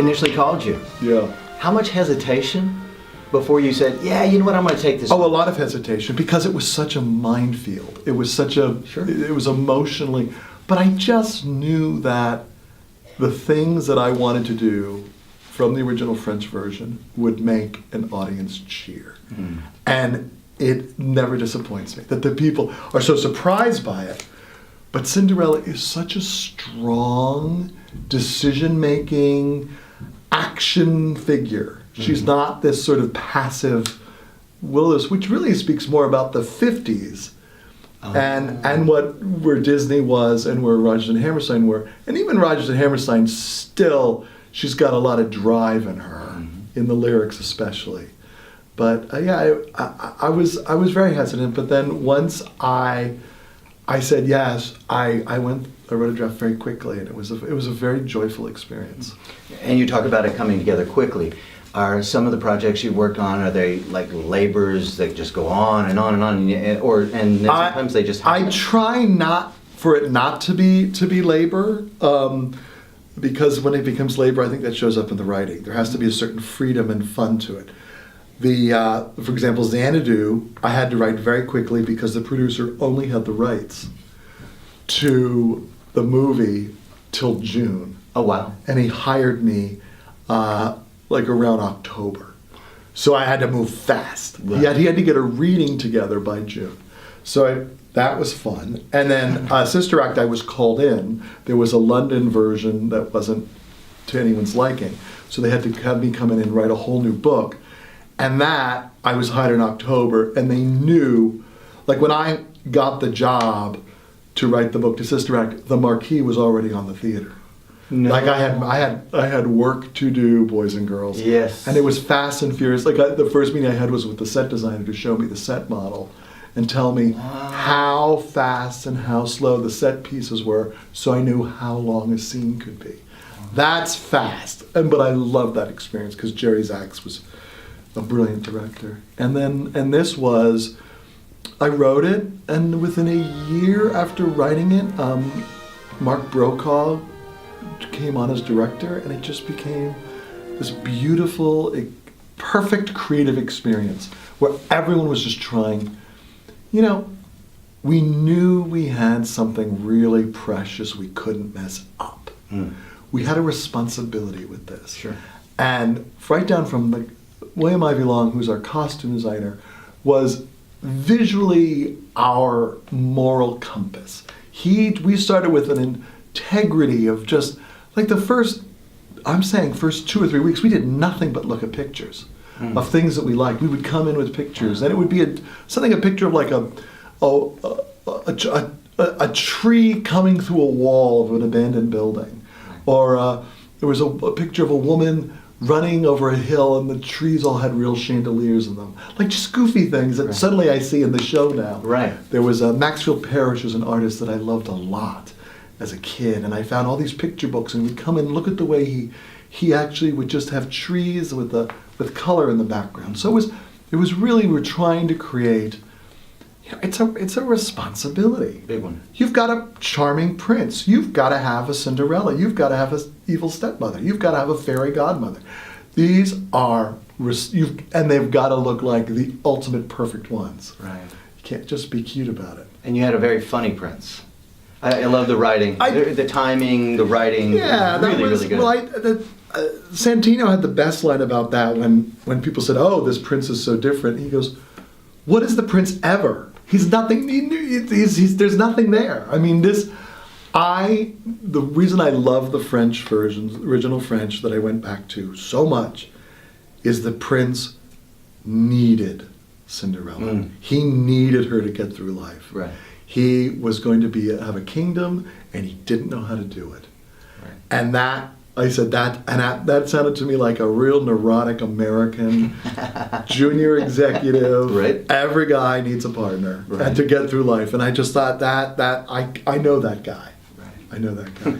initially called you, Yeah. how much hesitation before you said, yeah, you know what, I'm going to take this Oh, one? a lot of hesitation because it was such a minefield. It was such a, Sure. it was emotionally, but I just knew that the things that I wanted to do from the original French version would make an audience cheer. And it never disappoints me that the people are so surprised by it. But Cinderella is such a strong, decision-making, action figure. She's not this sort of passive Willis, which really speaks more about the 50s and where Disney was and where Rodgers and Hammerstein were. And even Rodgers and Hammerstein still, she's got a lot of drive in her, in the lyrics especially. But yeah, I was very hesitant. But then once I said yes, I wrote a draft very quickly, and it was a very joyful experience. And you talk about it coming together quickly. Are some of the projects you worked on, are they like labors that just go on and on and on, and sometimes they just happen? I try not for it not to be labor, because when it becomes labor, I think that shows up in the writing. There has to be a certain freedom and fun to it. For example, Xanadu, I had to write very quickly because the producer only had the rights to the movie till June. Oh, wow. And he hired me like around October. So I had to move fast. Right. He had to get a reading together by June. So that was fun. And then Sister Act, I was called in. There was a London version that wasn't to anyone's liking. So they had to have me come in and write a whole new book. And that, I was hired in October, and they knew, like when I got the job to write the book to Sister Act, the marquee was already on the theater. No. Like I had work to do, boys and girls. Yes. And it was fast and furious. Like the first meeting I had was with the set designer to show me the set model and tell me how fast and how slow the set pieces were, so I knew how long a scene could be. That's fast. But I loved that experience because Jerry Zaks was a brilliant director. And this was, I wrote it, and within a year after writing it, Mark Brokaw came on as director, and it just became this beautiful, perfect creative experience where everyone was just trying. You know, we knew we had something really precious we couldn't mess up. We had a responsibility with this. Sure. And right down from William Ivy Long, who's our costume designer, was visually our moral compass. We started with an integrity of just, like the first 2 or 3 weeks, we did nothing but look at pictures of things that we liked. We would come in with pictures, and it would be a picture of like a tree coming through a wall of an abandoned building, or there was a picture of a woman running over a hill, and the trees all had real chandeliers in them. Like just goofy things that suddenly I see in the show now. Right. There was Maxfield Parrish, was an artist that I loved a lot as a kid, and I found all these picture books, and we'd come and look at the way he actually would just have trees with color in the background. So it was really, we're trying to create, it's a responsibility. Big one. You've got a charming prince. You've got to have a Cinderella. You've got to have an evil stepmother. You've got to have a fairy godmother. These are, and they've got to look like the ultimate perfect ones. Right. You can't just be cute about it. And you had a very funny prince. I love the writing, the timing, the writing. Yeah, really, really good. Well, Santino had the best line about that when people said, "Oh, this prince is so different." He goes, "What is the prince ever? He's nothing. There's nothing there." I mean, the reason I love the French versions, original French that I went back to so much, is the prince needed Cinderella. He needed her to get through life. Right. He was going to have a kingdom, and he didn't know how to do it. Right. And that sounded to me like a real neurotic American junior executive. Right. Every guy needs a partner, and to get through life. And I just thought that I know that guy. Right. I know that guy.